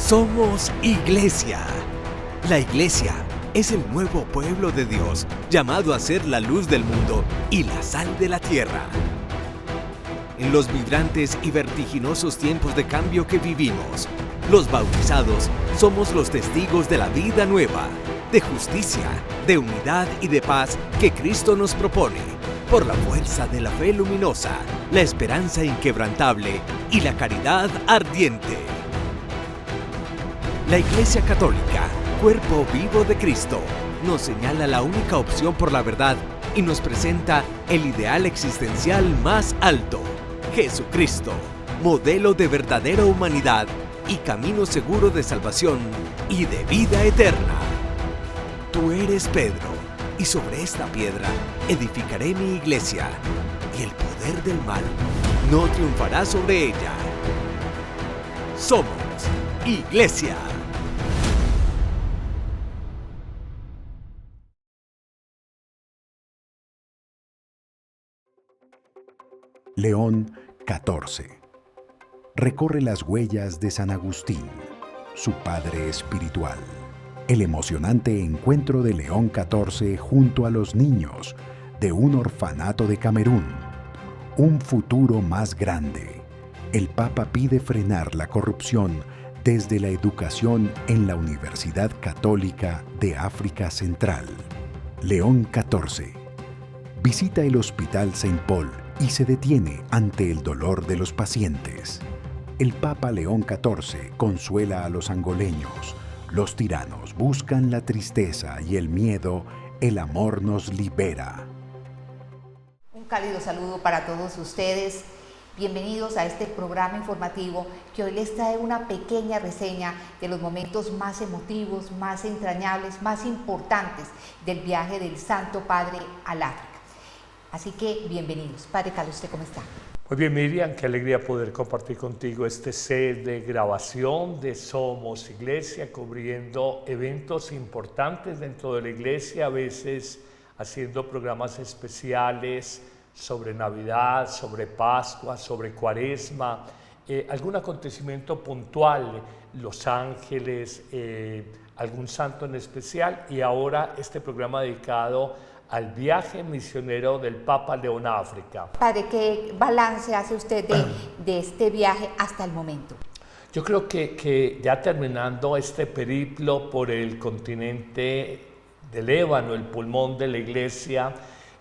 Somos Iglesia. La Iglesia es el nuevo pueblo de Dios, llamado a ser la luz del mundo y la sal de la tierra. En los vibrantes y vertiginosos tiempos de cambio que vivimos, los bautizados somos los testigos de la vida nueva, de justicia, de unidad y de paz que Cristo nos propone, por la fuerza de la fe luminosa, la esperanza inquebrantable y la caridad ardiente. La Iglesia Católica, cuerpo vivo de Cristo, nos señala la única opción por la verdad y nos presenta el ideal existencial más alto, Jesucristo, modelo de verdadera humanidad y camino seguro de salvación y de vida eterna. Tú eres Pedro, y sobre esta piedra edificaré mi iglesia, y el poder del mal no triunfará sobre ella. Somos Iglesia. León XIV. Recorre las huellas de San Agustín, su padre espiritual. El emocionante encuentro de León XIV junto a los niños de un orfanato de Camerún. Un futuro más grande. El Papa pide frenar la corrupción desde la educación en la Universidad Católica de África Central. León XIV. Visita el Hospital Saint Paul y se detiene ante el dolor de los pacientes. El Papa León XIV consuela a los angoleños. Los tiranos buscan la tristeza y el miedo, el amor nos libera. Un cálido saludo para todos ustedes. Bienvenidos a este programa informativo que hoy les trae una pequeña reseña de los momentos más emotivos, más entrañables, más importantes del viaje del Santo Padre al África. Así que bienvenidos. Padre Carlos, ¿usted cómo está? Muy bien, Miriam, qué alegría poder compartir contigo este set de grabación de Somos Iglesia, cubriendo eventos importantes dentro de la Iglesia, a veces haciendo programas especiales sobre Navidad, sobre Pascua, sobre Cuaresma, algún acontecimiento puntual, Los Ángeles, algún santo en especial, y ahora este programa dedicado al viaje misionero del Papa León a África. Padre, ¿qué balance hace usted de este viaje hasta el momento? Yo creo que ya terminando este periplo por el continente del Ébano, el pulmón de la Iglesia,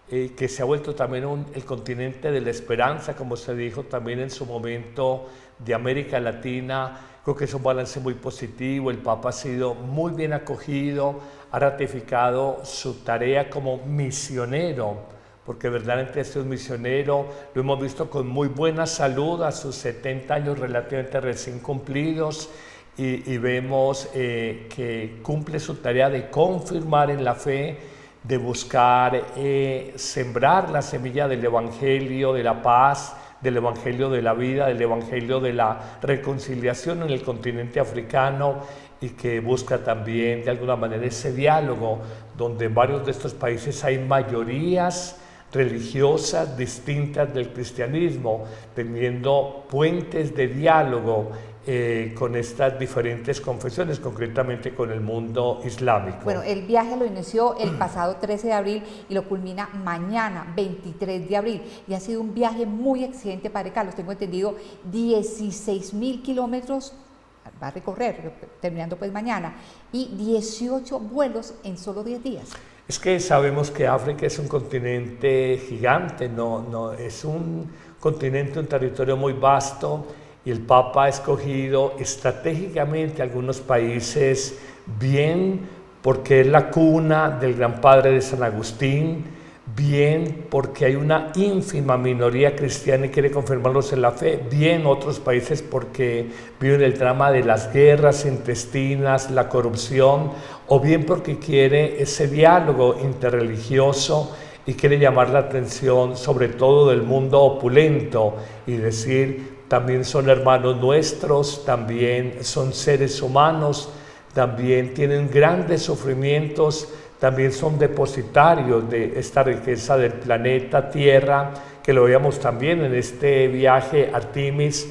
que se ha vuelto también el continente de la esperanza, como se dijo también en su momento, de América Latina. Creo que es un balance muy positivo. El Papa ha sido muy bien acogido, ha ratificado su tarea como misionero, porque verdaderamente es un misionero. Lo hemos visto con muy buena salud a sus 70 años relativamente recién cumplidos, y vemos que cumple su tarea de confirmar en la fe, de buscar sembrar la semilla del Evangelio de la paz, del Evangelio de la vida, del Evangelio de la reconciliación en el continente africano, y que busca también de alguna manera ese diálogo donde en varios de estos países hay mayorías religiosas distintas del cristianismo, teniendo puentes de diálogo con estas diferentes confesiones, concretamente con el mundo islámico. Bueno, el viaje lo inició el pasado 13 de abril y lo culmina mañana, 23 de abril. Y ha sido un viaje muy exigente, Padre Carlos. Tengo entendido 16.000 kilómetros va a recorrer, terminando pues mañana, y 18 vuelos en solo 10 días. Es que sabemos que África es un continente gigante, no es un continente, un territorio muy vasto, y el Papa ha escogido estratégicamente algunos países bien porque es la cuna del gran padre de San Agustín, bien porque hay una ínfima minoría cristiana y quiere confirmarlos en la fe, bien otros países porque viven el drama de las guerras intestinas, la corrupción, o bien porque quiere ese diálogo interreligioso y quiere llamar la atención sobre todo del mundo opulento y decir, también son hermanos nuestros, también son seres humanos, también tienen grandes sufrimientos, también son depositarios de esta riqueza del planeta Tierra, que lo veíamos también en este viaje a Artemis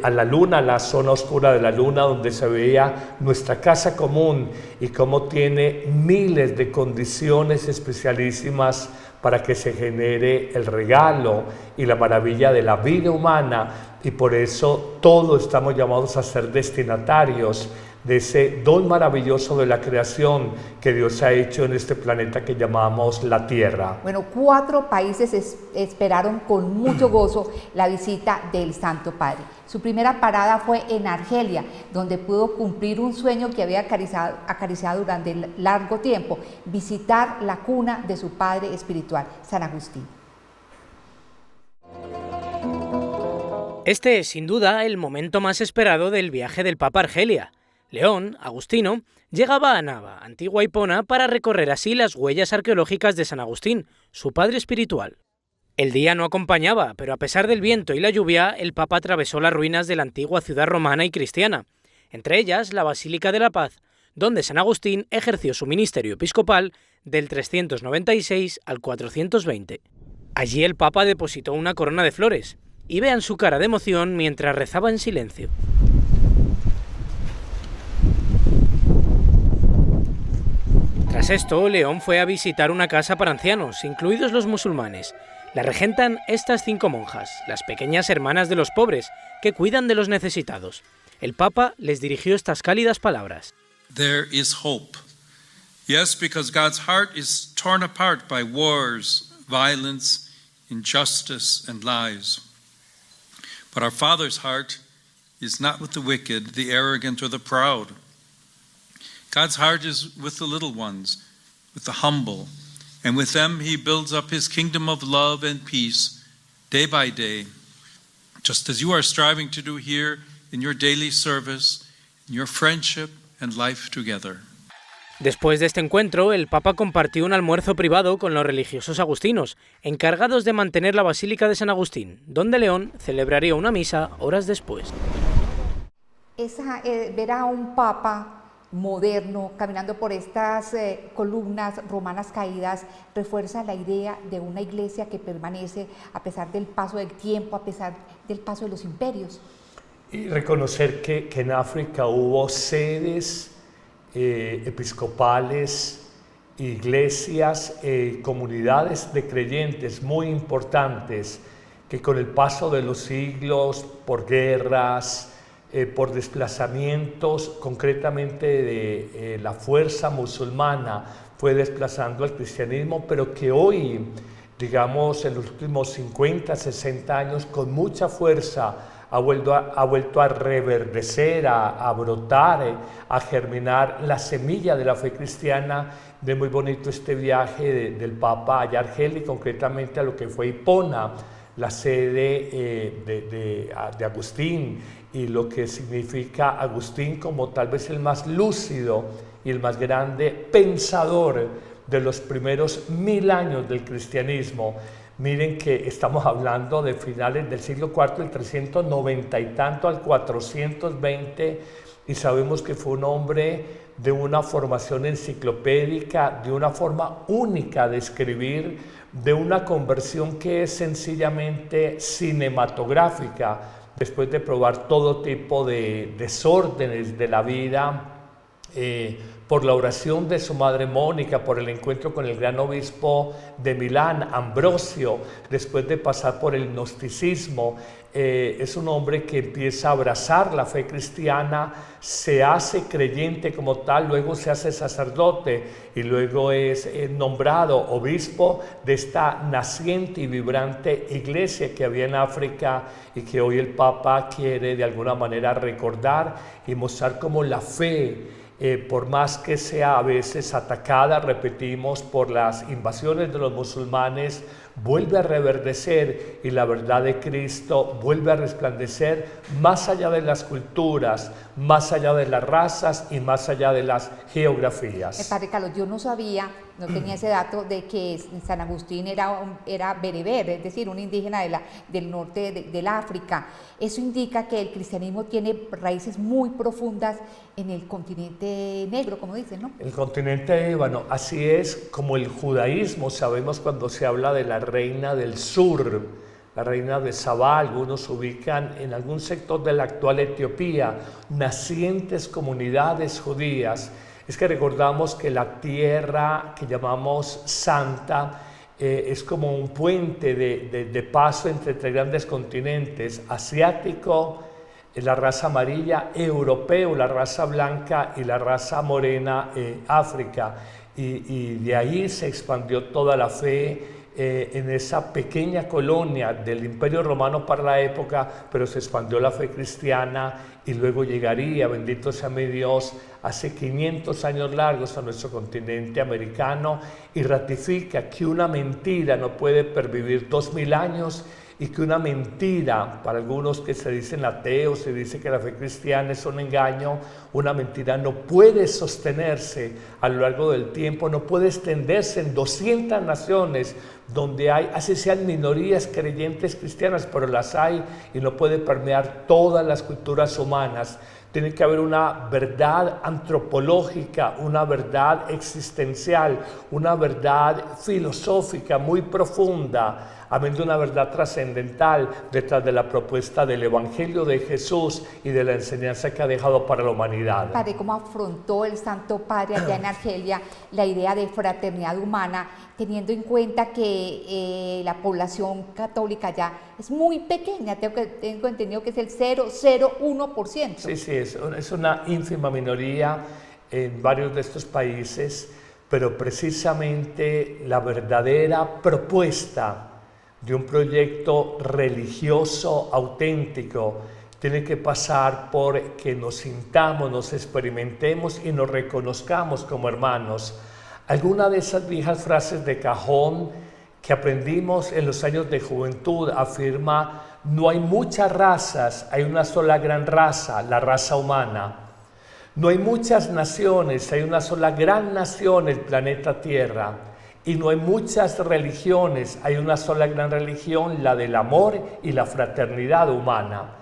a la luna, la zona oscura de la luna, donde se veía nuestra casa común y cómo tiene miles de condiciones especialísimas para que se genere el regalo y la maravilla de la vida humana, y por eso todos estamos llamados a ser destinatarios de ese don maravilloso de la creación que Dios ha hecho en este planeta que llamamos la Tierra. Bueno, 4 países esperaron con mucho gozo la visita del Santo Padre. Su primera parada fue en Argelia, donde pudo cumplir un sueño que había acariciado durante largo tiempo: visitar la cuna de su padre espiritual, San Agustín. Este es sin duda el momento más esperado del viaje del Papa a Argelia. León, Agustino, llegaba a Nava, antigua Hipona, para recorrer así las huellas arqueológicas de San Agustín, su padre espiritual. El día no acompañaba, pero a pesar del viento y la lluvia, el Papa atravesó las ruinas de la antigua ciudad romana y cristiana, entre ellas la Basílica de la Paz, donde San Agustín ejerció su ministerio episcopal del 396 al 420. Allí el Papa depositó una corona de flores, y vean su cara de emoción mientras rezaba en silencio. Tras esto, León fue a visitar una casa para ancianos, incluidos los musulmanes. La regentan estas 5 monjas, las pequeñas hermanas de los pobres, que cuidan de los necesitados. El Papa les dirigió estas cálidas palabras. There is hope. Yes, because God's heart is torn apart by wars, violence, injustice, and lies. But our Father's heart is not with the wicked, the arrogant, or the proud. God's heart is with the little ones, with the humble, and with them He builds up His kingdom of love and peace day by day, just as you are striving to do here in your daily service, in your friendship and life together. Después de este encuentro, el Papa compartió un almuerzo privado con los religiosos agustinos, encargados de mantener la Basílica de San Agustín, donde León celebraría una misa horas después. Ver a un Papa moderno caminando por estas columnas romanas caídas refuerza la idea de una iglesia que permanece a pesar del paso del tiempo, a pesar del paso de los imperios. Y reconocer que en África hubo sedes episcopales, iglesias, comunidades de creyentes muy importantes que con el paso de los siglos, por guerras, por desplazamientos, concretamente de la fuerza musulmana, fue desplazando al cristianismo, pero que hoy, digamos, en los últimos 50, 60 años, con mucha fuerza, ha vuelto a reverdecer, a brotar, a germinar la semilla de la fe cristiana. De muy bonito este viaje del Papa allá a Argelia, y concretamente a lo que fue Hipona, la sede de Agustín, y lo que significa Agustín como tal vez el más lúcido y el más grande pensador de los primeros 1000 años del cristianismo. Miren que estamos hablando de finales del siglo IV, del 390 y tanto al 420, y sabemos que fue un hombre de una formación enciclopédica, de una forma única de escribir, de una conversión que es sencillamente cinematográfica, después de probar todo tipo de desórdenes de la vida, por la oración de su madre Mónica, por el encuentro con el gran obispo de Milán, Ambrosio, después de pasar por el gnosticismo. Es un hombre que empieza a abrazar la fe cristiana, se hace creyente como tal, luego se hace sacerdote y luego es nombrado obispo de esta naciente y vibrante iglesia que había en África, y que hoy el Papa quiere de alguna manera recordar y mostrar cómo la fe, por más que sea a veces atacada, repetimos, por las invasiones de los musulmanes, vuelve a reverdecer, y la verdad de Cristo vuelve a resplandecer más allá de las culturas, más allá de las razas y más allá de las geografías. Padre Carlos, yo no sabía, no tenía ese dato de que San Agustín era bereber, es decir, un indígena del norte del África. Eso indica que el cristianismo tiene raíces muy profundas en el continente negro, como dicen, ¿no? El continente ébano, así es como el judaísmo. Sabemos cuando se habla de la reina del sur, la reina de Sabá, algunos ubican en algún sector de la actual Etiopía, nacientes comunidades judías. Es que recordamos que la tierra que llamamos Santa es como un puente de paso entre tres grandes continentes, asiático, la raza amarilla, europeo, la raza blanca, y la raza morena, África. Y de ahí se expandió toda la fe en esa pequeña colonia del Imperio Romano para la época, pero se expandió la fe cristiana y luego llegaría, bendito sea mi Dios, hace 500 años largos a nuestro continente americano, y ratifica que una mentira no puede pervivir 2000 años, y que una mentira, para algunos que se dicen ateos, se dice que la fe cristiana es un engaño, una mentira no puede sostenerse a lo largo del tiempo, no puede extenderse en 200 naciones donde hay, así sean minorías creyentes cristianas, pero las hay, y no puede permear todas las culturas humanas. Tiene que haber una verdad antropológica, una verdad existencial, una verdad filosófica muy profunda, amén, de una verdad trascendental detrás de la propuesta del Evangelio de Jesús y de la enseñanza que ha dejado para la humanidad. Padre, ¿cómo afrontó el Santo Padre allá en Argelia la idea de fraternidad humana, teniendo en cuenta que la población católica ya es muy pequeña? Tengo entendido que es el 0,01%. Sí, es una ínfima minoría en varios de estos países, pero precisamente la verdadera propuesta de un proyecto religioso auténtico tiene que pasar por que nos sintamos, nos experimentemos y nos reconozcamos como hermanos. Alguna de esas viejas frases de cajón que aprendimos en los años de juventud afirma: no hay muchas razas, hay una sola gran raza, la raza humana. No hay muchas naciones, hay una sola gran nación, el planeta Tierra. Y no hay muchas religiones, hay una sola gran religión, la del amor y la fraternidad humana.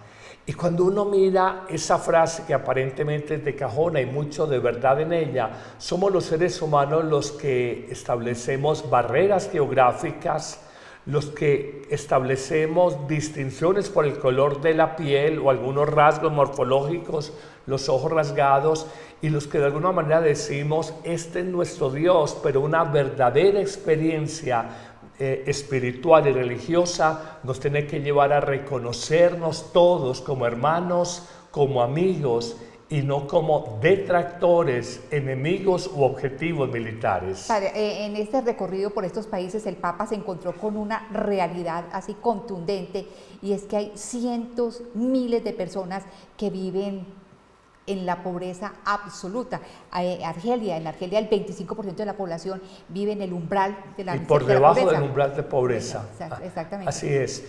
Y cuando uno mira esa frase que aparentemente es de cajón, hay mucho de verdad en ella. Somos los seres humanos los que establecemos barreras geográficas, los que establecemos distinciones por el color de la piel o algunos rasgos morfológicos, los ojos rasgados, y los que de alguna manera decimos: este es nuestro Dios, pero una verdadera experiencia espiritual y religiosa nos tiene que llevar a reconocernos todos como hermanos, como amigos, y no como detractores, enemigos u objetivos militares. Padre, en este recorrido por estos países, el Papa se encontró con una realidad así contundente, y es que hay cientos, miles de personas que viven en la pobreza absoluta. En Argelia el 25% de la población vive en el umbral de la pobreza. Y por debajo del umbral de pobreza. Exactamente. Así es.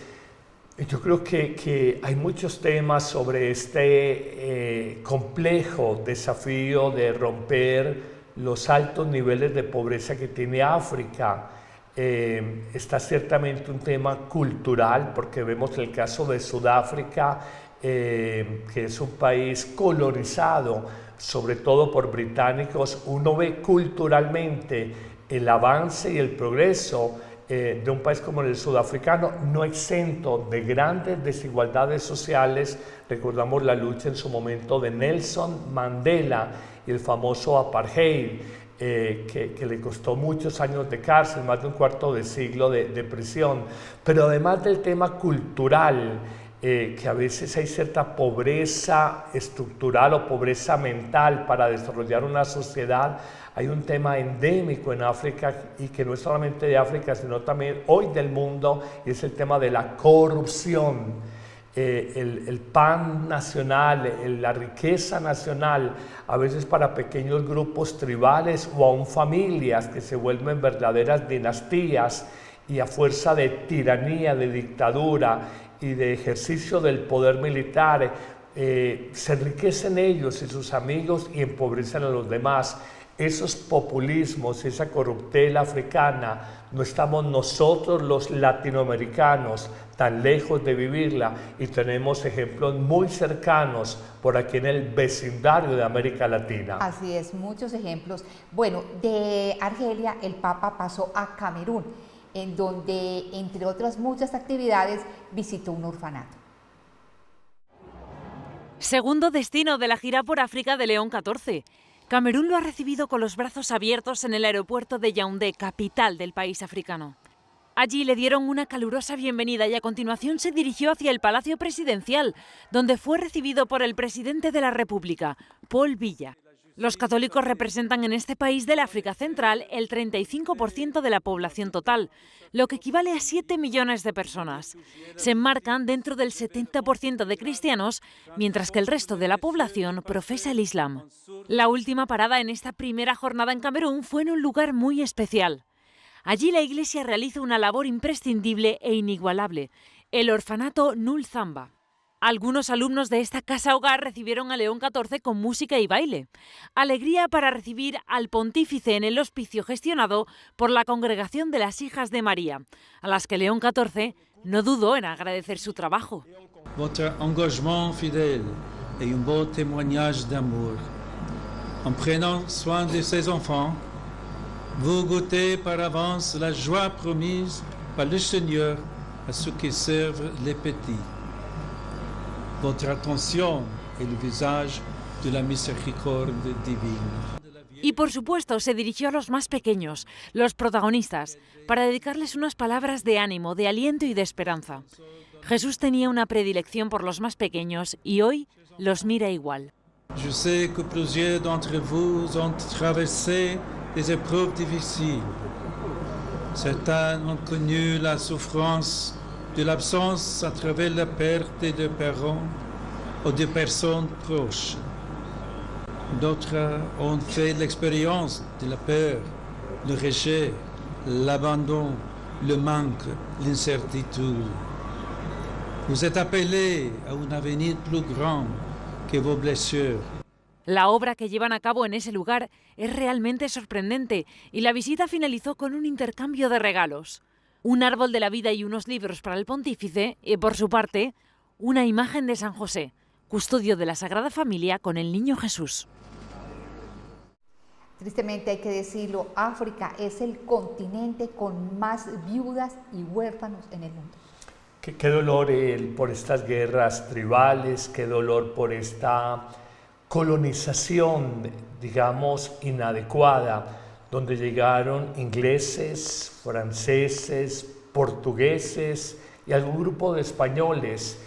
Yo creo que hay muchos temas sobre este complejo desafío de romper los altos niveles de pobreza que tiene África. Está ciertamente un tema cultural, porque vemos el caso de Sudáfrica, que es un país colonizado sobre todo por británicos. Uno ve culturalmente el avance y el progreso de un país como el sudafricano, no exento de grandes desigualdades sociales. Recordamos la lucha en su momento de Nelson Mandela y el famoso apartheid, que le costó muchos años de cárcel, más de un cuarto de siglo de prisión. Pero además del tema cultural, que a veces hay cierta pobreza estructural o pobreza mental para desarrollar una sociedad, hay un tema endémico en África, y que no es solamente de África, sino también hoy del mundo, y es el tema de la corrupción. El pan nacional, la riqueza nacional, a veces para pequeños grupos tribales o aún familias que se vuelven verdaderas dinastías, y a fuerza de tiranía, de dictadura y de ejercicio del poder militar, se enriquecen ellos y sus amigos y empobrecen a los demás. Esos populismos, esa corruptela africana, no estamos nosotros los latinoamericanos tan lejos de vivirla, y tenemos ejemplos muy cercanos por aquí en el vecindario de América Latina. Así es, muchos ejemplos. Bueno, de Argelia el Papa pasó a Camerún. en donde, entre otras muchas actividades, visitó un orfanato. Segundo destino de la gira por África de León XIV. Camerún lo ha recibido con los brazos abiertos en el aeropuerto de Yaoundé, capital del país africano. Allí le dieron una calurosa bienvenida y a continuación se dirigió hacia el Palacio Presidencial, donde fue recibido por el presidente de la República, Paul Biya. Los católicos representan en este país del África Central el 35% de la población total, lo que equivale a 7 millones de personas. Se enmarcan dentro del 70% de cristianos, mientras que el resto de la población profesa el Islam. La última parada en esta primera jornada en Camerún fue en un lugar muy especial. Allí la Iglesia realiza una labor imprescindible e inigualable, el orfanato Nul Zamba. Algunos alumnos de esta casa hogar recibieron a León XIV con música y baile. Alegría para recibir al pontífice en el hospicio gestionado por la Congregación de las Hijas de María, a las que León XIV no dudó en agradecer su trabajo. Votre engagement fidèle est un beau témoignage d'amour. En prenant soin de ces enfants, vous goûtez par avance la joie promise par le Seigneur à ceux qui servent les petits. Votre attention est le visage de la miséricorde divine. Y por supuesto se dirigió a los más pequeños, los protagonistas, para dedicarles unas palabras de ánimo, de aliento y de esperanza. Jesús tenía una predilección por los más pequeños y hoy los mira igual. Je sais que plusieurs d'entre vous ont traversé des épreuves difficiles. Certains ont connu la souffrance de l'absence à travers la perte de parents ou de personnes proches. D'autres ont fait l'expérience de la peur, le rejet, l'abandon, le manque, l'incertitude. Vous êtes appelés à un avenir plus grand que vos blessures. La obra que llevan a cabo en ese lugar es realmente sorprendente y la visita finalizó con un intercambio de regalos. Un árbol de la vida y unos libros para el pontífice y, por su parte, una imagen de San José, custodio de la Sagrada Familia con el Niño Jesús. Tristemente hay que decirlo, África es el continente con más viudas y huérfanos en el mundo. Qué dolor por estas guerras tribales, qué dolor por esta colonización, digamos, inadecuada, donde llegaron ingleses, franceses, portugueses y algún grupo de españoles,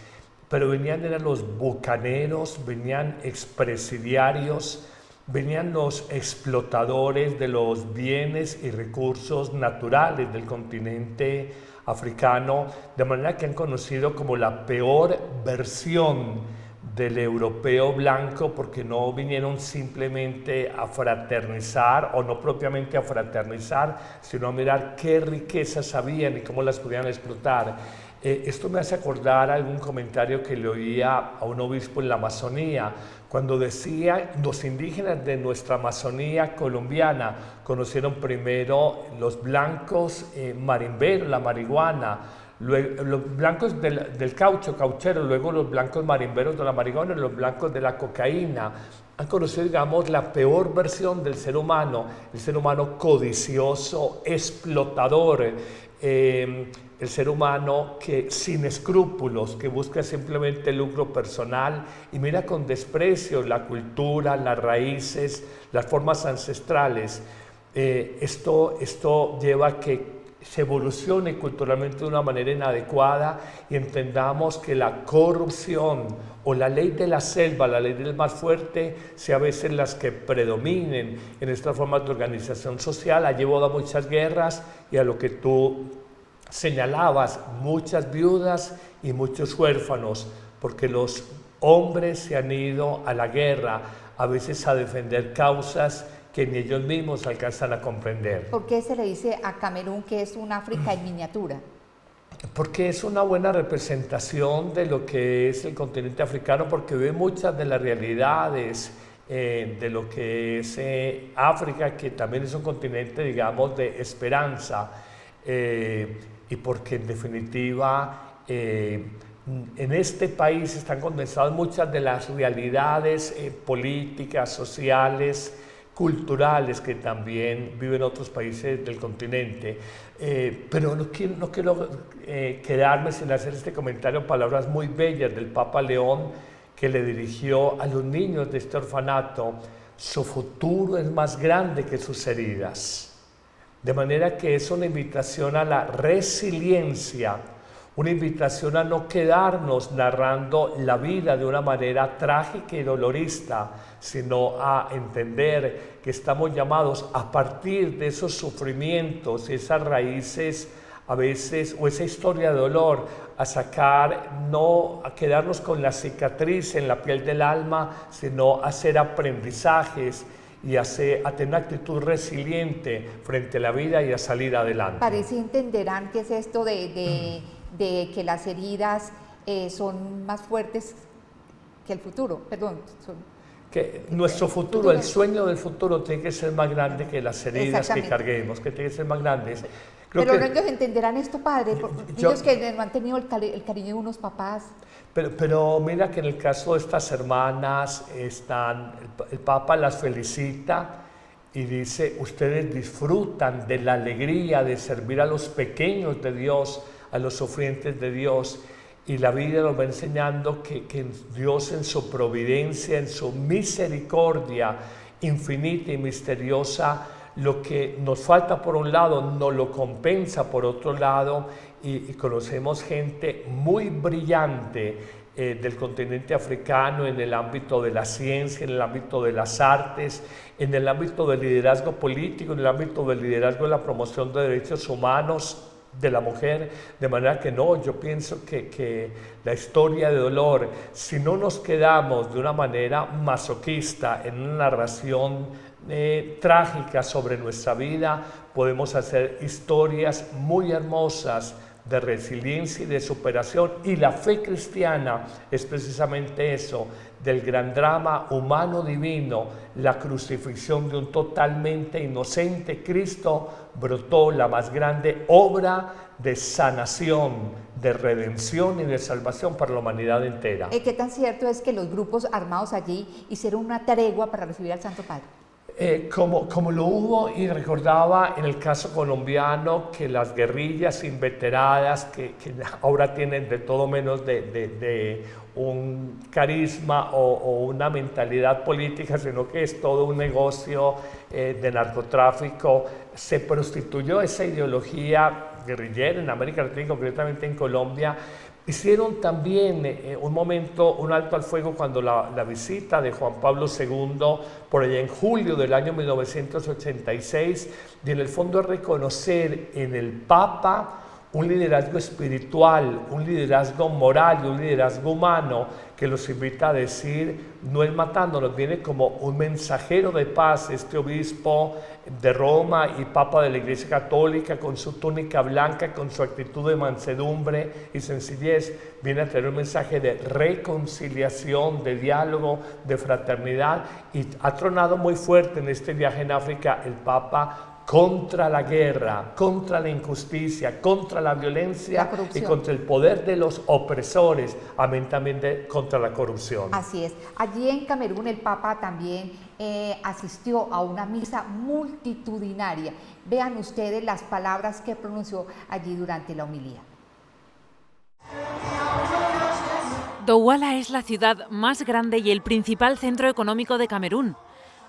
pero eran los bucaneros, venían expresidiarios, venían los explotadores de los bienes y recursos naturales del continente africano, de manera que han conocido como la peor versión del europeo blanco, porque no vinieron simplemente a fraternizar, o no propiamente a fraternizar, sino a mirar qué riquezas habían y cómo las podían explotar. Esto me hace acordar algún comentario que le oía a un obispo en la Amazonía, cuando decía: los indígenas de nuestra Amazonía colombiana conocieron primero los blancos marimberos, la marihuana, luego, los blancos del cauchero, luego los blancos marimberos de la marihuana y los blancos de la cocaína. Han conocido, digamos, la peor versión del ser humano, el ser humano codicioso, explotador, el ser humano que sin escrúpulos, que busca simplemente el lucro personal y mira con desprecio la cultura, las raíces, las formas ancestrales. Esto lleva a que se evolucione culturalmente de una manera inadecuada y entendamos que la corrupción o la ley de la selva, la ley del más fuerte, sea a veces las que predominen en estas formas de organización social. Ha llevado a muchas guerras y a lo que tú señalabas, muchas viudas y muchos huérfanos, porque los hombres se han ido a la guerra, a veces a defender causas que ni ellos mismos alcanzan a comprender. ¿Por qué se le dice a Camerún que es un África en miniatura? Porque es una buena representación de lo que es el continente africano, porque ve muchas de las realidades de lo que es África, que también es un continente, digamos, de esperanza, y porque en definitiva en este país están condensadas muchas de las realidades políticas, sociales, culturales que también viven en otros países del continente. Pero no quiero quedarme sin hacer este comentario, palabras muy bellas del Papa León, que le dirigió a los niños de este orfanato: su futuro es más grande que sus heridas. De manera que es una invitación a la resiliencia, una invitación a no quedarnos narrando la vida de una manera trágica y dolorista, sino a entender que estamos llamados a partir de esos sufrimientos y esas raíces a veces, o esa historia de dolor, a sacar, no a quedarnos con la cicatriz en la piel del alma, sino a hacer aprendizajes y a tener una actitud resiliente frente a la vida y a salir adelante. Parece entenderán qué es esto de que las heridas son más fuertes que el futuro, que nuestro futuro, el sueño del futuro tiene que ser más grande que las heridas que carguemos, que tiene que ser más grandes. Pero ellos entenderán esto, padre, ellos que no han tenido el cariño de unos papás. Pero mira que en el caso de estas hermanas, el Papa las felicita y dice: ustedes disfrutan de la alegría de servir a los pequeños de Dios, a los sufrientes de Dios. Y la vida nos va enseñando que Dios, en su providencia, en su misericordia infinita y misteriosa, lo que nos falta por un lado nos lo compensa por otro lado, y conocemos gente muy brillante del continente africano en el ámbito de la ciencia, en el ámbito de las artes, en el ámbito del liderazgo político, en el ámbito del liderazgo de la promoción de derechos humanos de la mujer. De manera que yo pienso que la historia de dolor, si no nos quedamos de una manera masoquista en una narración trágica sobre nuestra vida, podemos hacer historias muy hermosas de resiliencia y de superación. Y la fe cristiana es precisamente eso, del gran drama humano divino, la crucifixión de un totalmente inocente Cristo, brotó la más grande obra de sanación, de redención y de salvación para la humanidad entera. ¿Qué tan cierto es que los grupos armados allí hicieron una tregua para recibir al Santo Padre? Como lo hubo, y recordaba en el caso colombiano, que las guerrillas inveteradas, que ahora tienen de todo menos de un carisma o una mentalidad política, sino que es todo un negocio de narcotráfico, se prostituyó esa ideología guerrillera en América Latina, concretamente en Colombia. Hicieron también un alto al fuego cuando la visita de Juan Pablo II, por allá en julio del año 1986, y en el fondo reconocer en el Papa un liderazgo espiritual, un liderazgo moral y un liderazgo humano que los invita a decir: no es matándonos, viene como un mensajero de paz. Este obispo de Roma y Papa de la Iglesia Católica, con su túnica blanca, con su actitud de mansedumbre y sencillez, viene a tener un mensaje de reconciliación, de diálogo, de fraternidad, y ha tronado muy fuerte en este viaje en África el Papa contra la guerra, contra la injusticia, contra la violencia y contra el poder de los opresores, amén también contra la corrupción. Así es. Allí en Camerún el Papa también asistió a una misa multitudinaria. Vean ustedes las palabras que pronunció allí durante la homilía. Douala es la ciudad más grande y el principal centro económico de Camerún.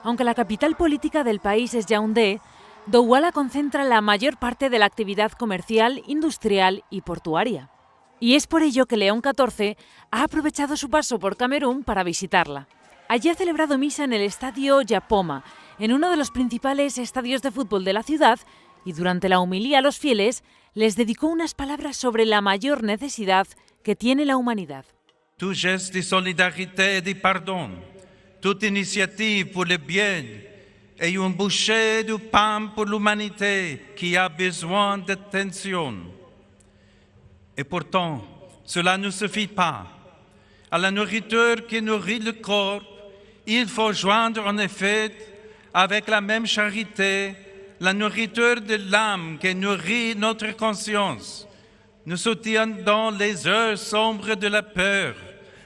Aunque la capital política del país es Yaoundé, Douala concentra la mayor parte de la actividad comercial, industrial y portuaria. Y es por ello que León XIV ha aprovechado su paso por Camerún para visitarla. Allí ha celebrado misa en el estadio Yapoma, en uno de los principales estadios de fútbol de la ciudad, y durante la homilía a los fieles les dedicó unas palabras sobre la mayor necesidad que tiene la humanidad. Tout geste de solidarité et de pardon, toute initiative pour le bien et une bouchée de pain pour l'humanité qui a besoin d'attention. Et pourtant, cela ne suffit pas. À la nourriture qui nourrit le corps, il faut joindre en effet avec la même charité la nourriture de l'âme qui nourrit notre conscience, nous soutient dans les heures sombres de la peur,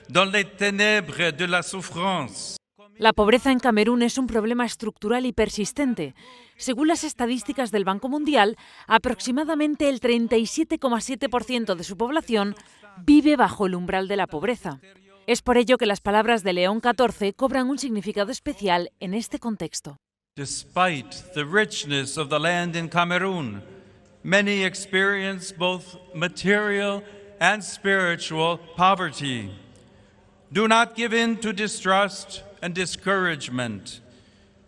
dans les ténèbres de la souffrance. La pobreza en Camerún es un problema estructural y persistente. Según las estadísticas del Banco Mundial, aproximadamente el 37,7% de su población vive bajo el umbral de la pobreza. Es por ello que las palabras de León XIV cobran un significado especial en este contexto. Despite the richness of the land in Cameroon, many experience both material and spiritual poverty. Do not give in to distrust and discouragement.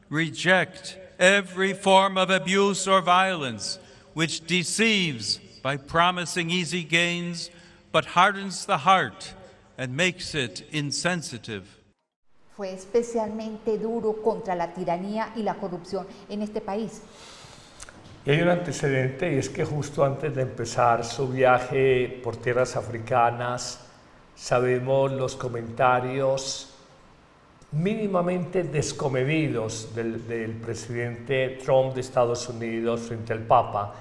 Reject every form of abuse or violence which deceives by promising easy gains but hardens the heart and makes it insensitive. Fue especialmente duro contra la tiranía y la corrupción en este país. Y hay un antecedente, y es que justo antes de empezar su viaje por tierras africanas, sabemos los comentarios mínimamente descomedidos del presidente Trump de Estados Unidos frente al Papa.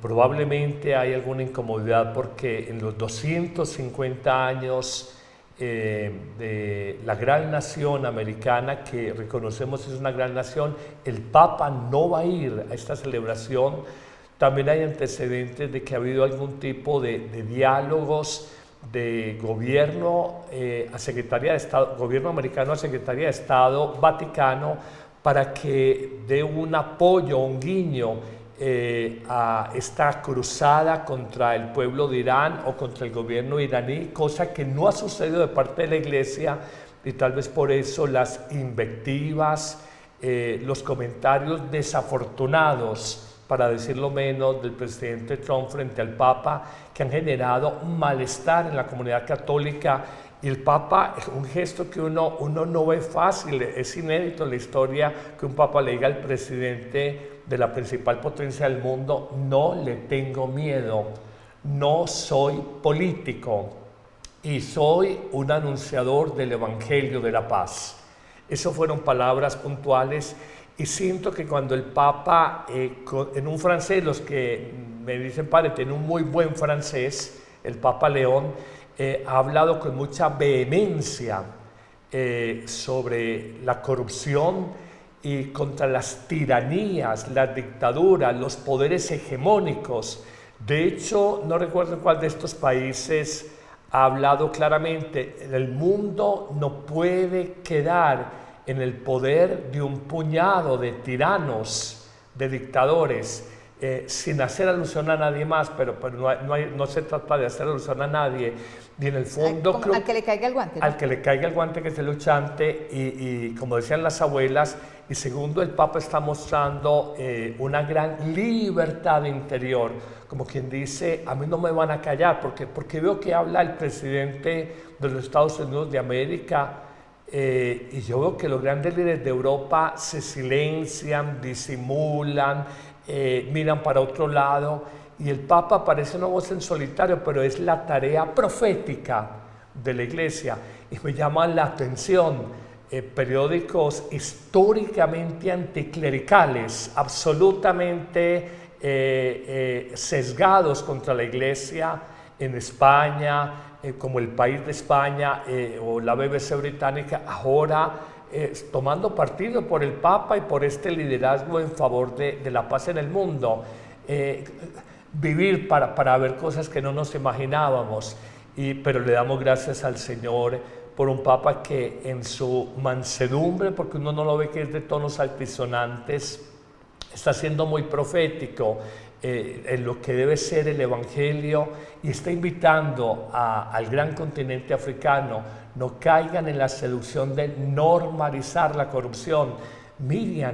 Probablemente hay alguna incomodidad porque en los 250 años de la gran nación americana, que reconocemos es una gran nación, el Papa no va a ir a esta celebración. También hay antecedentes de que ha habido algún tipo de diálogos de gobierno a Secretaría de Estado, gobierno americano a Secretaría de Estado Vaticano, para que dé un apoyo, un guiño a esta cruzada contra el pueblo de Irán o contra el gobierno iraní, cosa que no ha sucedido de parte de la Iglesia, y tal vez por eso las invectivas, los comentarios desafortunados, para decirlo menos, del presidente Trump frente al Papa, que han generado un malestar en la comunidad católica. Y el Papa es un gesto que uno no ve fácil, es inédito en la historia que un Papa le diga al presidente de la principal potencia del mundo: no le tengo miedo, no soy político y soy un anunciador del Evangelio de la paz. Esas fueron palabras puntuales. Y siento que cuando el Papa, en un francés, los que me dicen, padre, tiene un muy buen francés, el Papa León, ha hablado con mucha vehemencia sobre la corrupción y contra las tiranías, las dictaduras, los poderes hegemónicos. De hecho, no recuerdo cuál de estos países ha hablado claramente: el mundo no puede quedar en el poder de un puñado de tiranos, de dictadores, sin hacer alusión a nadie más, pero no se trata de hacer alusión a nadie, y en el fondo al que le caiga el guante, ¿no? Al que le caiga el guante, que es el luchante, y como decían las abuelas, y segundo, el Papa está mostrando una gran libertad interior, como quien dice: a mí no me van a callar, porque veo que habla el presidente de los Estados Unidos de América, y yo veo que los grandes líderes de Europa se silencian, disimulan, miran para otro lado, y el Papa parece una voz en solitario, pero es la tarea profética de la Iglesia. Y me llama la atención periódicos históricamente anticlericales, absolutamente sesgados contra la Iglesia, en España, como El País de España o la BBC británica, ahora tomando partido por el Papa y por este liderazgo en favor de la paz en el mundo. Vivir para ver cosas que no nos imaginábamos, pero le damos gracias al Señor por un Papa que en su mansedumbre, porque uno no lo ve que es de tonos altisonantes, está siendo muy profético en lo que debe ser el Evangelio, y está invitando al gran continente africano: no caigan en la seducción de normalizar la corrupción. Miriam,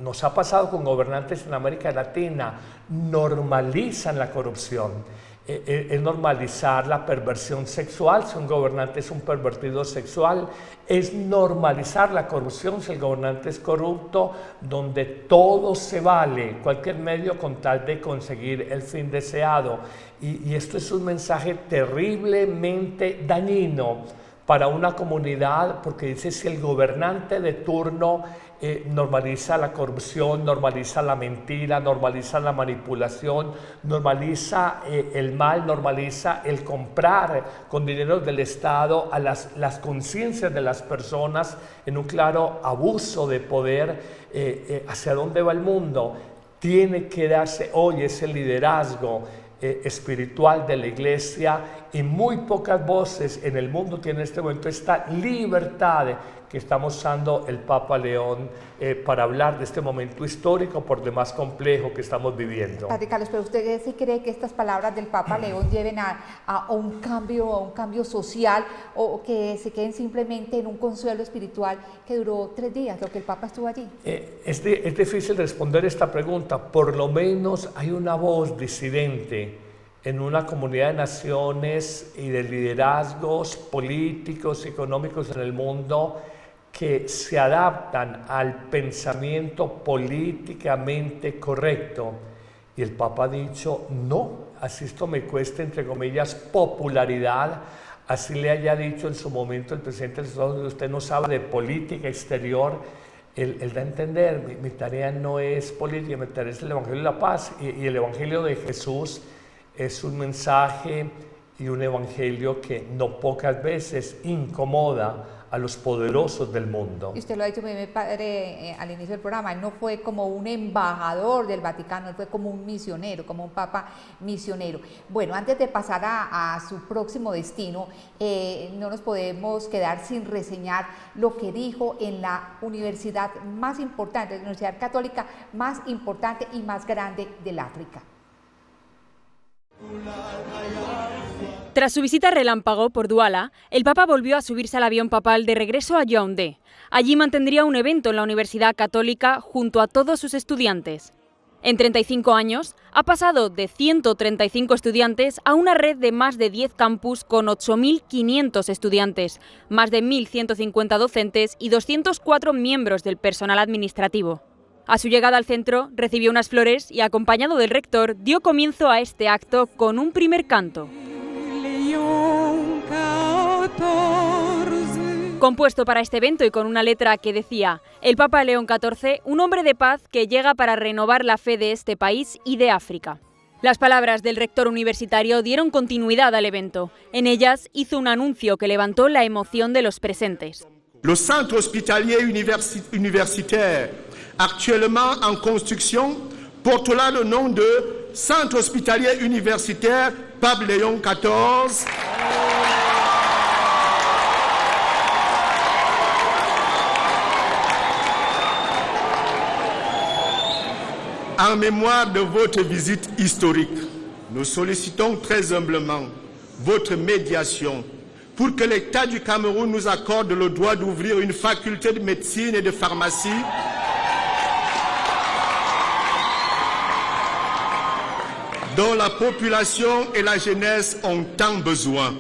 nos ha pasado con gobernantes en América Latina, normalizan la corrupción. Es normalizar la perversión sexual si un gobernante es un pervertido sexual, es normalizar la corrupción si el gobernante es corrupto, donde todo se vale, cualquier medio con tal de conseguir el fin deseado. Y esto es un mensaje terriblemente dañino para una comunidad, porque dice, si el gobernante de turno normaliza la corrupción, normaliza la mentira, normaliza la manipulación, normaliza el mal, normaliza el comprar con dinero del Estado a las conciencias de las personas en un claro abuso de poder, ¿hacia dónde va el mundo? Tiene que darse hoy ese liderazgo espiritual de la Iglesia, y muy pocas voces en el mundo tienen en este momento esta libertad que está mostrando el Papa León para hablar de este momento histórico por demás complejo que estamos viviendo. Padre Carlos, pero ¿usted sí cree que estas palabras del Papa León lleven a un cambio social, o que se queden simplemente en un consuelo espiritual que duró 3 días, lo que el Papa estuvo allí? Es difícil responder esta pregunta. Por lo menos hay una voz disidente en una comunidad de naciones y de liderazgos políticos, económicos en el mundo que se adaptan al pensamiento políticamente correcto. Y el Papa ha dicho, no, así esto me cueste, entre comillas, popularidad. Así le haya dicho en su momento el presidente de los Estados Unidos, usted no sabe de política exterior. Él da a entender, mi tarea no es política, mi tarea es el Evangelio de la Paz. Y el Evangelio de Jesús es un mensaje y un evangelio que no pocas veces incomoda a los poderosos del mundo. Y usted lo ha dicho muy bien, padre, al inicio del programa, él no fue como un embajador del Vaticano, él fue como un misionero, como un papa misionero. Bueno, antes de pasar a su próximo destino, no nos podemos quedar sin reseñar lo que dijo en la universidad más importante, la universidad católica más importante y más grande del África. Tras su visita relámpago por Douala, el Papa volvió a subirse al avión papal de regreso a Yaoundé. Allí mantendría un evento en la Universidad Católica junto a todos sus estudiantes. En 35 años, ha pasado de 135 estudiantes a una red de más de 10 campus con 8.500 estudiantes, más de 1.150 docentes y 204 miembros del personal administrativo. A su llegada al centro, recibió unas flores y, acompañado del rector, dio comienzo a este acto con un primer canto. Compuesto para este evento y con una letra que decía: el Papa León XIV, un hombre de paz que llega para renovar la fe de este país y de África. Las palabras del rector universitario dieron continuidad al evento. En ellas hizo un anuncio que levantó la emoción de los presentes. Le centre hospitalier universitaire, actuellement en construction, portera le nom de Centre hospitalier universitaire Pape Léon XIV. En mémoire de votre visite historique, nous sollicitons très humblement votre médiation pour que l'État du Cameroun nous accorde le droit d'ouvrir une faculté de médecine et de pharmacie dont la population et la jeunesse ont tant besoin.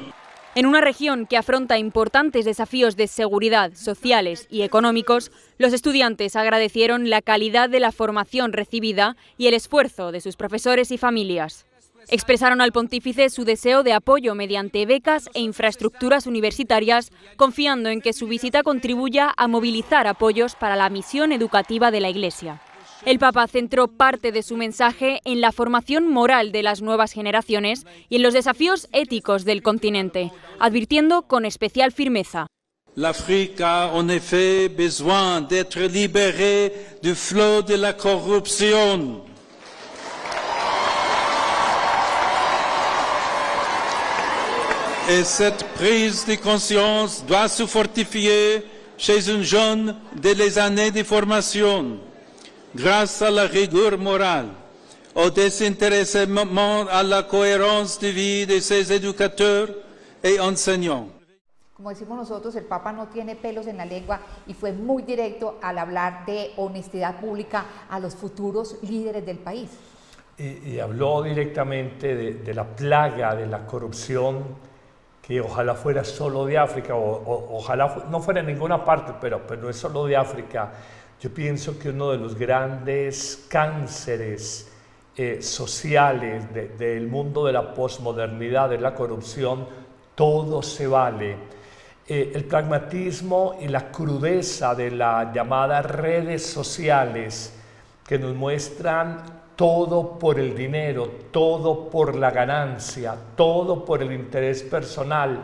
En una región que afronta importantes desafíos de seguridad, sociales y económicos, los estudiantes agradecieron la calidad de la formación recibida y el esfuerzo de sus profesores y familias. Expresaron al pontífice su deseo de apoyo mediante becas e infraestructuras universitarias, confiando en que su visita contribuya a movilizar apoyos para la misión educativa de la Iglesia. El Papa centró parte de su mensaje en la formación moral de las nuevas generaciones y en los desafíos éticos del continente, advirtiendo con especial firmeza: L'Afrique a en effet besoin d'être libérée du flot de la corruption. Et cette prise de conscience doit se fortifier chez un jeune dès les années de formation, grâce à la rigueur morale, au désintéressement, à la cohérence de vie de ses éducateurs et enseignants. Como decimos nosotros, el Papa no tiene pelos en la lengua y fue muy directo al hablar de honestidad pública a los futuros líderes del país. Y habló directamente de la plaga de la corrupción, que ojalá fuera solo de África, o ojalá no fuera en ninguna parte, pero no es solo de África. Yo pienso que uno de los grandes cánceres sociales del mundo de la posmodernidad es la corrupción. Todo se vale. el pragmatismo y la crudeza de las llamadas redes sociales que nos muestran todo por el dinero, todo por la ganancia, todo por el interés personal,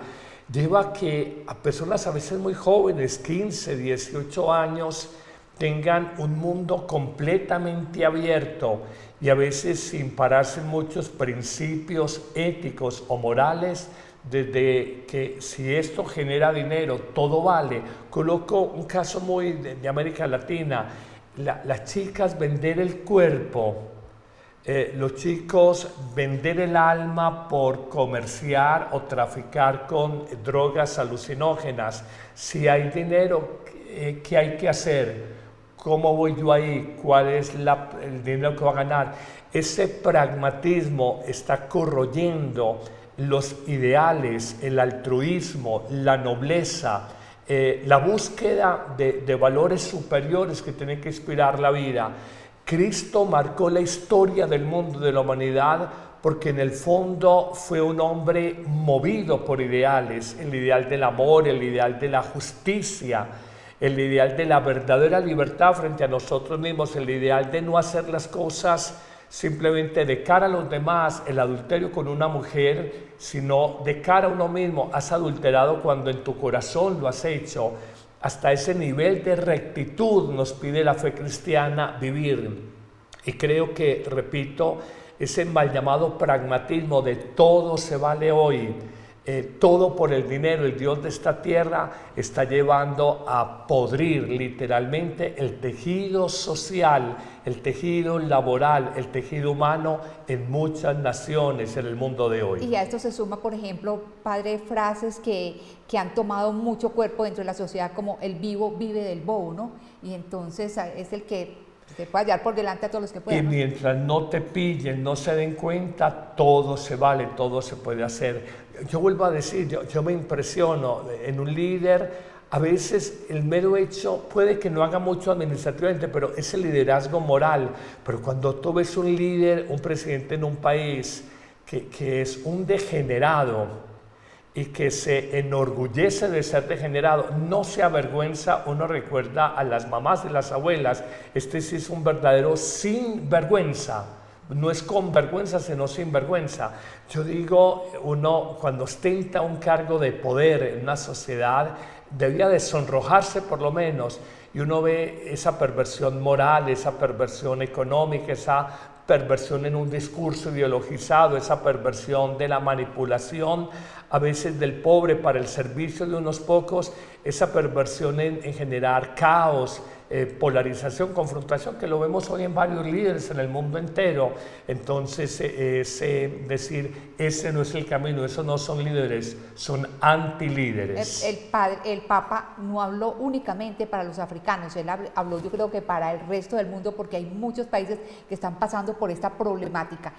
lleva a que a personas a veces muy jóvenes, 15, 18 años, tengan un mundo completamente abierto y a veces sin pararse en muchos principios éticos o morales, desde que si esto genera dinero, todo vale. Coloco un caso muy de América Latina, las chicas vender el cuerpo, los chicos vender el alma por comerciar o traficar con drogas alucinógenas. Si hay dinero, ¿qué hay que hacer? ¿Cómo voy yo ahí? ¿Cuál es el dinero que va a ganar? Ese pragmatismo está corroyendo los ideales, el altruismo, la nobleza, la búsqueda de valores superiores que tienen que inspirar la vida. Cristo marcó la historia del mundo, de la humanidad, porque en el fondo fue un hombre movido por ideales, el ideal del amor, el ideal de la justicia, el ideal de la verdadera libertad frente a nosotros mismos, el ideal de no hacer las cosas simplemente de cara a los demás, el adulterio con una mujer, sino de cara a uno mismo. Has adulterado cuando en tu corazón lo has hecho. Hasta ese nivel de rectitud nos pide la fe cristiana vivir. Y creo que, repito, ese mal llamado pragmatismo de todo se vale hoy, todo por el dinero, el Dios de esta tierra, está llevando a podrir literalmente el tejido social, el tejido laboral, el tejido humano en muchas naciones en el mundo de hoy. Y a esto se suma, por ejemplo, padre, frases que han tomado mucho cuerpo dentro de la sociedad, como el vivo vive del bobo, ¿no? Y entonces es el que se puede hallar por delante a todos los que puedan. Y mientras no te pillen, no se den cuenta, todo se vale, todo se puede hacer. Yo vuelvo a decir, yo me impresiono en un líder. A veces el mero hecho puede que no haga mucho administrativamente, pero es el liderazgo moral. Pero cuando tú ves un líder, un presidente en un país que es un degenerado y que se enorgullece de ser degenerado, no se avergüenza, uno recuerda a las mamás de las abuelas, este sí es un verdadero sinvergüenza. No es con vergüenza, sino sin vergüenza. Yo digo, uno cuando ostenta un cargo de poder en una sociedad, debía de sonrojarse por lo menos, y uno ve esa perversión moral, esa perversión económica, esa perversión en un discurso ideologizado, esa perversión de la manipulación, a veces del pobre para el servicio de unos pocos, esa perversión en generar caos, polarización, confrontación, que lo vemos hoy en varios líderes en el mundo entero. Entonces, decir, ese no es el camino, esos no son líderes, son antilíderes. El Papa no habló únicamente para los africanos, él habló, yo creo que para el resto del mundo, porque hay muchos países que están pasando por esta problemática.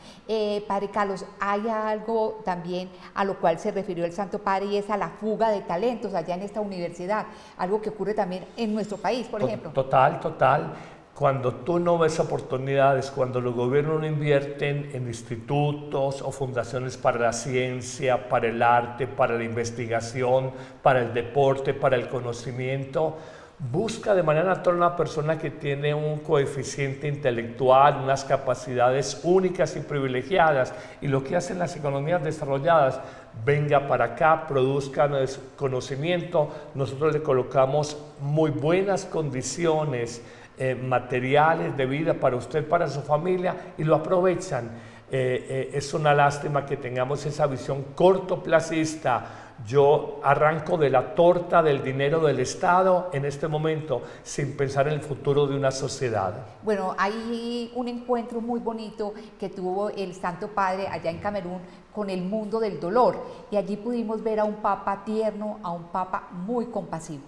Padre Carlos, hay algo también a lo cual se refirió el Santo Padre, y es a la fuga de talentos allá en esta universidad, algo que ocurre también en nuestro país, por ejemplo. Total. Cuando tú no ves oportunidades, cuando los gobiernos no invierten en institutos o fundaciones para la ciencia, para el arte, para la investigación, para el deporte, para el conocimiento, busca de manera natural una persona que tiene un coeficiente intelectual, unas capacidades únicas y privilegiadas, y lo que hacen las economías desarrolladas, venga para acá, produzcan conocimiento, nosotros le colocamos muy buenas condiciones materiales de vida para usted, para su familia, y lo aprovechan. Es una lástima que tengamos esa visión cortoplacista. Yo arranco de la torta del dinero del Estado en este momento sin pensar en el futuro de una sociedad. Bueno, hay un encuentro muy bonito que tuvo el Santo Padre allá en Camerún con el mundo del dolor, y allí pudimos ver a un Papa tierno, a un Papa muy compasivo.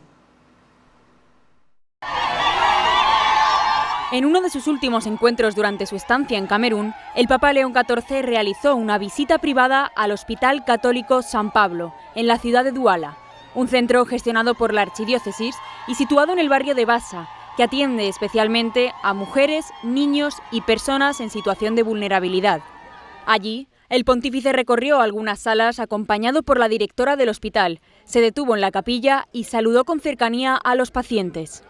En uno de sus últimos encuentros durante su estancia en Camerún, el Papa León XIV realizó una visita privada al Hospital Católico San Pablo, en la ciudad de Douala, un centro gestionado por la archidiócesis y situado en el barrio de Bassa, que atiende especialmente a mujeres, niños y personas en situación de vulnerabilidad. Allí, el pontífice recorrió algunas salas acompañado por la directora del hospital, Se detuvo en la capilla y saludó con cercanía a los pacientes.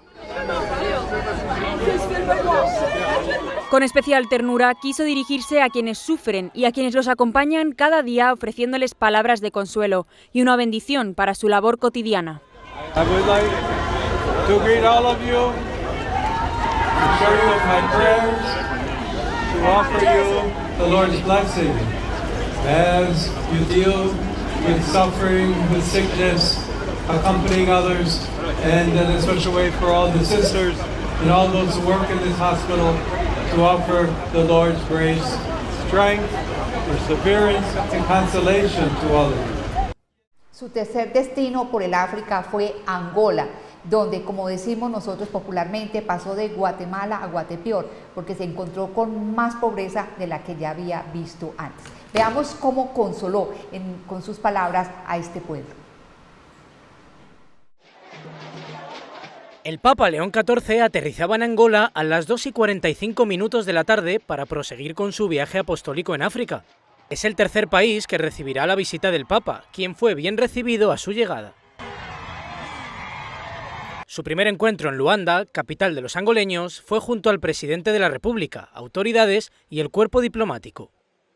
Con especial ternura quiso dirigirse a quienes sufren y a quienes los acompañan cada día, ofreciéndoles palabras de consuelo y una bendición para su labor cotidiana. I would like to greet all of you, to show you my prayers, to offer you the Lord's blessing as you deal with suffering, with sickness, accompanying others, and in a special way for all the sisters and all those who work in this hospital, to offer the Lord's grace, strength, perseverance, and consolation to all of you. Su tercer destino por el África fue Angola, donde, como decimos nosotros popularmente, pasó de Guatemala a Guatepeor, porque se encontró con más pobreza de la que ya había visto antes. Veamos cómo consoló con sus palabras a este pueblo. El Papa León XIV aterrizaba en Angola a las 2:45 de la tarde para proseguir con su viaje apostólico en África. Es el tercer país que recibirá la visita del Papa, quien fue bien recibido a su llegada. Su primer encuentro en Luanda, capital de los angoleños, fue junto al presidente de la República, autoridades y el cuerpo diplomático.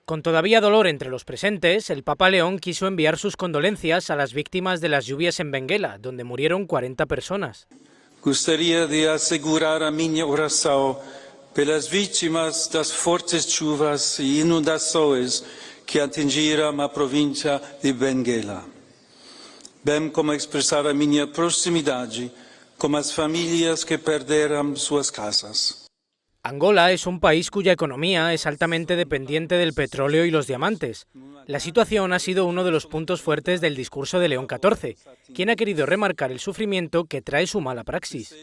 Con todavía dolor entre los presentes, el Papa León quiso enviar sus condolencias a las víctimas de las lluvias en Benguela, donde murieron 40 personas. Gostaria de asegurar a minha oração pelas vítimas das fortes chuvas e inundações que atingiram a província de Benguela, bem como expressar a minha proximidade com as famílias que perderam suas casas. Angola es un país cuya economía es altamente dependiente del petróleo y los diamantes. La situación ha sido uno de los puntos fuertes del discurso de León XIV, quien ha querido remarcar el sufrimiento que trae su mala praxis.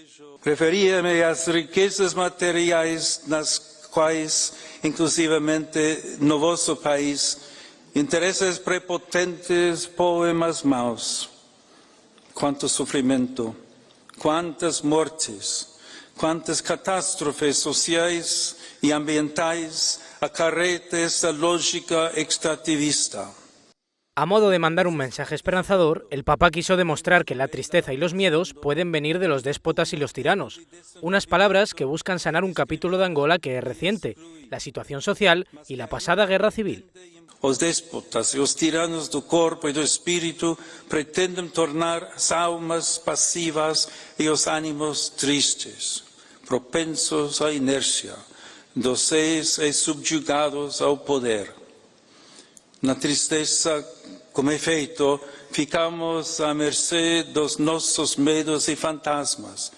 Referia-me às riquezas materiais nas quais, inclusivamente no vosso país, interesses prepotentes põem as mãos. Quanto sofrimento, quantas mortes, quantas catástrofes sociais e ambientais acarreta esta lógica extractivista. A modo de mandar un mensaje esperanzador, el Papa quiso demostrar que la tristeza y los miedos pueden venir de los déspotas y los tiranos, unas palabras que buscan sanar un capítulo de Angola que es reciente, la situación social y la pasada guerra civil. Os déspotas e os tiranos do corpo e do espírito pretendem tornar as almas passivas e os ânimos tristes, propensos à inércia, dóceis e subjugados ao poder. Na tristeza, como efeito, ficamos à mercê dos nossos medos e fantasmas.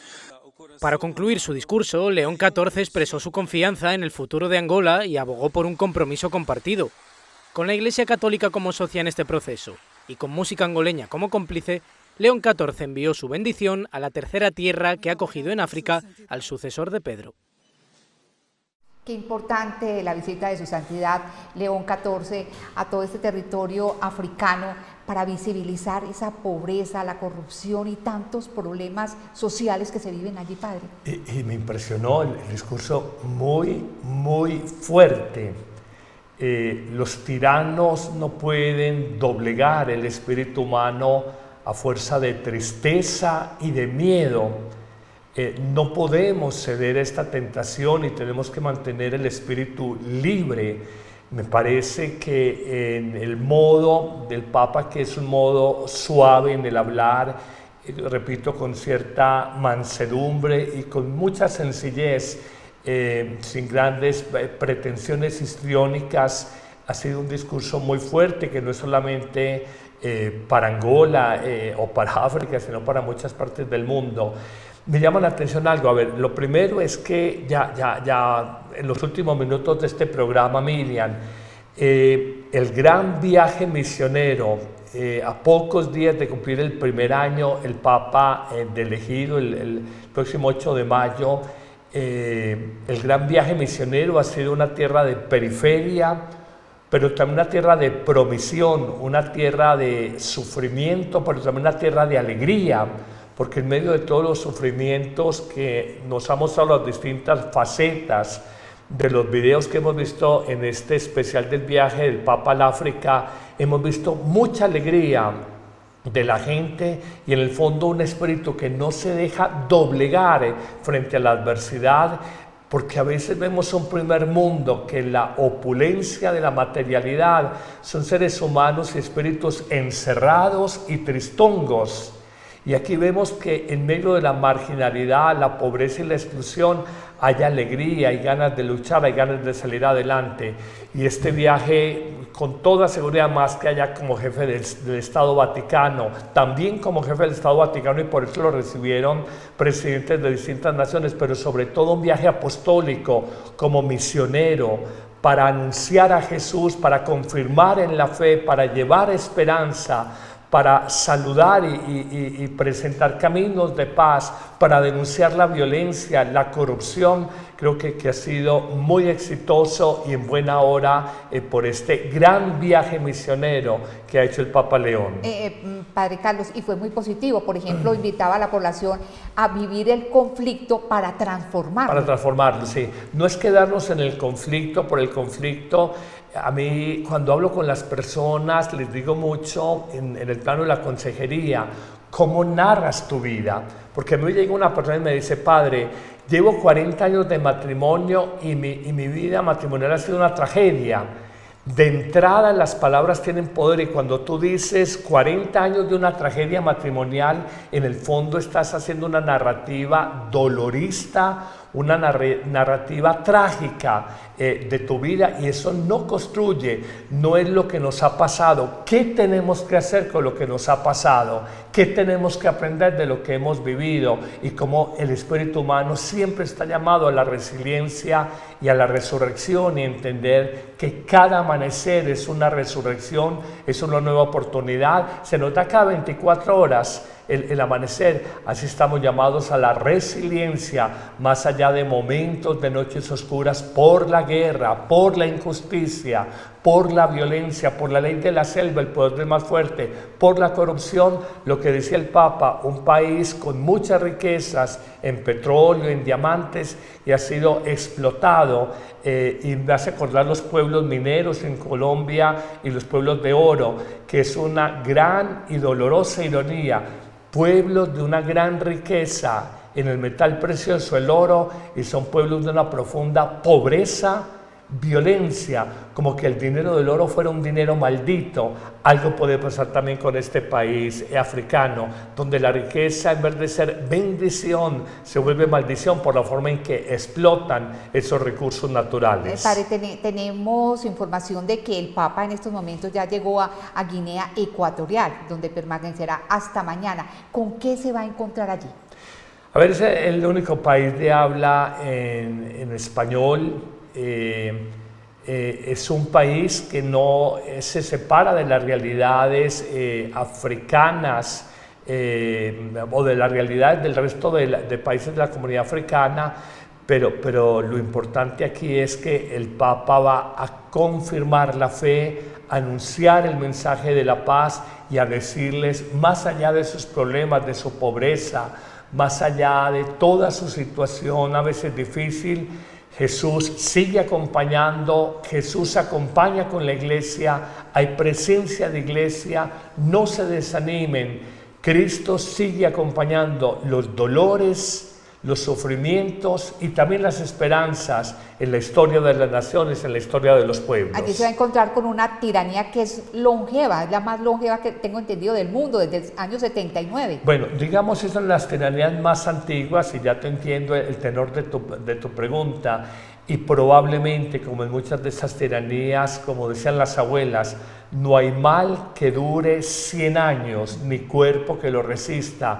Para concluir su discurso, León XIV expresó su confianza en el futuro de Angola y abogó por un compromiso compartido. Con la Iglesia Católica como socia en este proceso y con música angoleña como cómplice, León XIV envió su bendición a la tercera tierra que ha acogido en África al sucesor de Pedro. Qué importante la visita de su santidad León XIV a todo este territorio africano para visibilizar esa pobreza, la corrupción y tantos problemas sociales que se viven allí, padre. Y me impresionó el discurso muy fuerte. Los tiranos no pueden doblegar el espíritu humano a fuerza de tristeza y de miedo. No podemos ceder a esta tentación y tenemos que mantener el espíritu libre. Me parece que en el modo del Papa, que es un modo suave en el hablar, repito, con cierta mansedumbre y con mucha sencillez, sin grandes pretensiones histriónicas, ha sido un discurso muy fuerte que no es solamente para Angola o para África, sino para muchas partes del mundo. Me llama la atención algo. A ver, lo primero es que ya en los últimos minutos de este programa, Miriam, el gran viaje misionero, a pocos días de cumplir el primer año, el Papa de elegido el próximo 8 de mayo, el gran viaje misionero ha sido una tierra de periferia, pero también una tierra de promisión, una tierra de sufrimiento, pero también una tierra de alegría, porque en medio de todos los sufrimientos que nos han mostrado las distintas facetas de los videos que hemos visto en este especial del viaje del Papa al África, hemos visto mucha alegría, de la gente y en el fondo un espíritu que no se deja doblegar frente a la adversidad, porque a veces vemos un primer mundo que la opulencia de la materialidad son seres humanos y espíritus encerrados y tristongos. Y aquí vemos que en medio de la marginalidad, la pobreza y la exclusión hay alegría, hay ganas de luchar, hay ganas de salir adelante. Y este viaje, con toda seguridad, más que allá como jefe del Estado Vaticano, también como jefe del Estado Vaticano, y por eso lo recibieron presidentes de distintas naciones, pero sobre todo un viaje apostólico como misionero, para anunciar a Jesús, para confirmar en la fe, para llevar esperanza, para saludar y presentar caminos de paz, para denunciar la violencia, la corrupción. Creo que ha sido muy exitoso y en buena hora por este gran viaje misionero que ha hecho el Papa León. Padre Carlos, y fue muy positivo. Por ejemplo, invitaba a la población a vivir el conflicto para transformarlo. Para transformarlo, sí. No es quedarnos en el conflicto por el conflicto. A mí, cuando hablo con las personas, les digo mucho en el plano de la consejería, ¿cómo narras tu vida? Porque a mí llega una persona y me dice, padre, llevo 40 años de matrimonio y mi vida matrimonial ha sido una tragedia. De entrada, las palabras tienen poder, y cuando tú dices 40 años de una tragedia matrimonial, en el fondo estás haciendo una narrativa dolorista, una narrativa trágica de tu vida, y eso no construye, no es lo que nos ha pasado. ¿Qué tenemos que hacer con lo que nos ha pasado? ¿Qué tenemos que aprender de lo que hemos vivido? Y cómo el espíritu humano siempre está llamado a la resiliencia y a la resurrección, y entender que cada amanecer es una resurrección, es una nueva oportunidad. Se nos da cada 24 horas el amanecer. Así estamos llamados a la resiliencia, más allá de momentos de noches oscuras por la guerra, por la injusticia, por la violencia, por la ley de la selva, el poder del más fuerte, por la corrupción. Lo que decía el Papa, un país con muchas riquezas en petróleo, en diamantes, y ha sido explotado, y me hace acordar los pueblos mineros en Colombia y los pueblos de oro, que es una gran y dolorosa ironía. Pueblos de una gran riqueza en el metal precioso, el oro, y son pueblos de una profunda pobreza, violencia, como que el dinero del oro fuera un dinero maldito. Algo puede pasar también con este país africano, donde la riqueza, en vez de ser bendición, se vuelve maldición por la forma en que explotan esos recursos naturales. Padre, tenemos información de que el Papa en estos momentos ya llegó a Guinea Ecuatorial, donde permanecerá hasta mañana. ¿Con qué se va a encontrar allí? A ver, es el único país de habla en español. Es un país que no se separa de las realidades africanas o de las realidades del resto de países de la comunidad africana, pero lo importante aquí es que el Papa va a confirmar la fe, a anunciar el mensaje de la paz y a decirles, más allá de sus problemas, de su pobreza, más allá de toda su situación a veces difícil, Jesús sigue acompañando, Jesús acompaña con la iglesia, hay presencia de iglesia, no se desanimen, Cristo sigue acompañando los dolores, los sufrimientos y también las esperanzas en la historia de las naciones, en la historia de los pueblos. Aquí se va a encontrar con una tiranía que es longeva, es la más longeva que tengo entendido del mundo, desde el año 79. Bueno, digamos, esas son las tiranías más antiguas, y ya te entiendo el tenor de tu pregunta, y probablemente, como en muchas de esas tiranías, como decían las abuelas, no hay mal que dure 100 años, ni cuerpo que lo resista.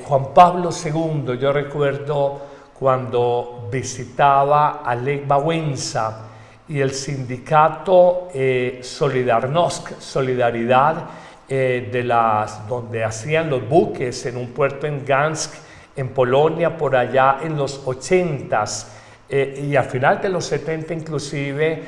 Juan Pablo II, yo recuerdo cuando visitaba a Lech Wałęsa y el sindicato Solidarność, Solidaridad, donde hacían los buques en un puerto en Gdańsk, en Polonia, por allá en los 80s, y al final de los 70 inclusive,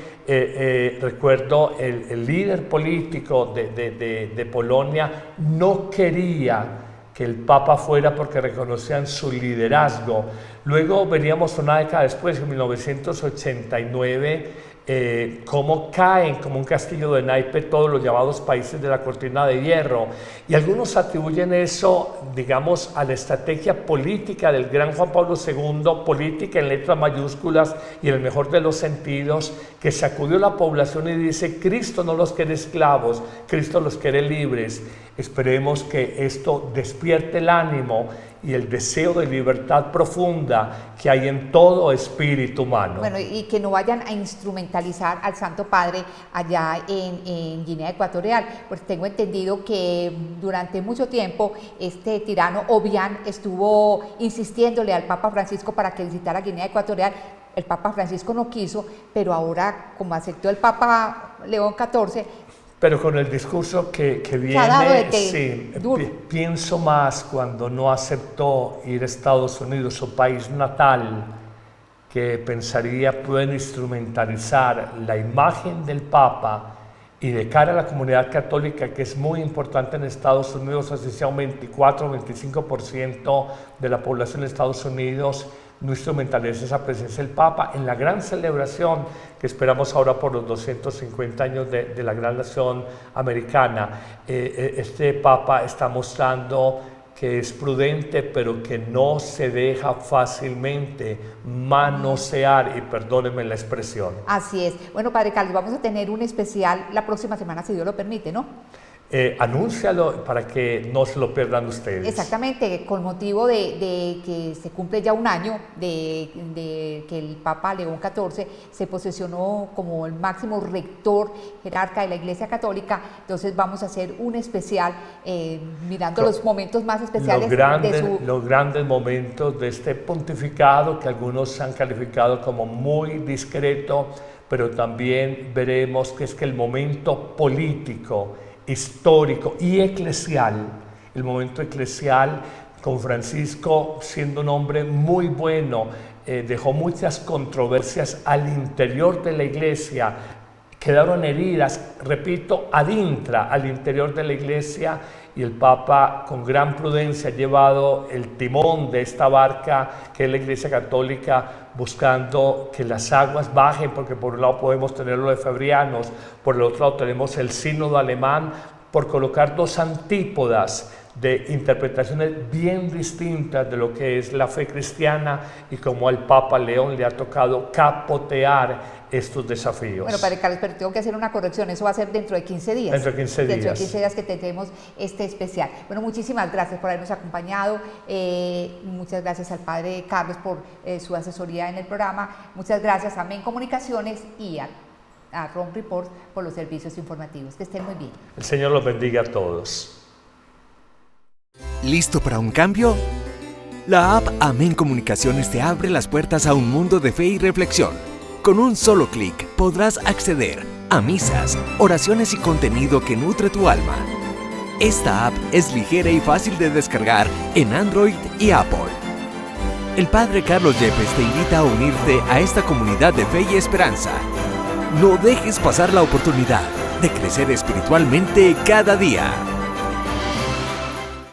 recuerdo el líder político de Polonia no quería que el Papa fuera porque reconocían su liderazgo. Luego veníamos una década después, en 1989, cómo caen como un castillo de naipe todos los llamados países de la cortina de hierro. Y algunos atribuyen eso, digamos, a la estrategia política del gran Juan Pablo II, política en letras mayúsculas y en el mejor de los sentidos, que sacudió la población y dice: Cristo no los quiere esclavos, Cristo los quiere libres. Esperemos que esto despierte el ánimo y el deseo de libertad profunda que hay en todo espíritu humano. Bueno, y que no vayan a instrumentalizar al Santo Padre allá en Guinea Ecuatorial, pues tengo entendido que durante mucho tiempo este tirano Obiang estuvo insistiéndole al Papa Francisco para que visitara Guinea Ecuatorial. El Papa Francisco no quiso, pero ahora, como aceptó el Papa León XIV, pero con el discurso que viene, sí, pienso más cuando no aceptó ir a Estados Unidos, su país natal, que pensaría pueden instrumentalizar la imagen del Papa y de cara a la comunidad católica, que es muy importante en Estados Unidos, así sea un 24 o 25% de la población de Estados Unidos, no instrumentaliza esa presencia del Papa en la gran celebración que esperamos ahora por los 250 años de la gran nación americana. Este Papa está mostrando que es prudente, pero que no se deja fácilmente manosear, y perdónenme la expresión. Así es. Bueno, Padre Carlos, vamos a tener un especial la próxima semana, si Dios lo permite, ¿no? Anúncialo para que no se lo pierdan ustedes. Exactamente, con motivo de que se cumple ya un año de que el Papa León XIV se posesionó como el máximo rector jerarca de la Iglesia Católica. Entonces vamos a hacer un especial mirando los momentos más especiales los grandes momentos de este pontificado, que algunos han calificado como muy discreto, pero también veremos que es que el momento político, histórico y eclesial, el momento eclesial, con Francisco siendo un hombre muy bueno, dejó muchas controversias al interior de la Iglesia, quedaron heridas, repito, adintra al interior de la Iglesia, y el Papa con gran prudencia ha llevado el timón de esta barca que es la Iglesia Católica, buscando que las aguas bajen, porque por un lado podemos tener los efebrianos, por el otro lado tenemos el sínodo alemán, por colocar dos antípodas de interpretaciones bien distintas de lo que es la fe cristiana, y como al Papa León le ha tocado capotear estos desafíos. Bueno, Padre Carlos, pero tengo que hacer una corrección, eso va a ser dentro de 15 días. Dentro de 15 días. Dentro de 15 días que tendremos este especial. Bueno, muchísimas gracias por habernos acompañado, muchas gracias al Padre Carlos por su asesoría en el programa, muchas gracias a Men Comunicaciones y a Ron Report por los servicios informativos. Que estén muy bien. El Señor los bendiga a todos. ¿Listo para un cambio? La app Amén Comunicaciones te abre las puertas a un mundo de fe y reflexión. Con un solo clic podrás acceder a misas, oraciones y contenido que nutre tu alma. Esta app es ligera y fácil de descargar en Android y Apple. El Padre Carlos Yepes te invita a unirte a esta comunidad de fe y esperanza. No dejes pasar la oportunidad de crecer espiritualmente cada día.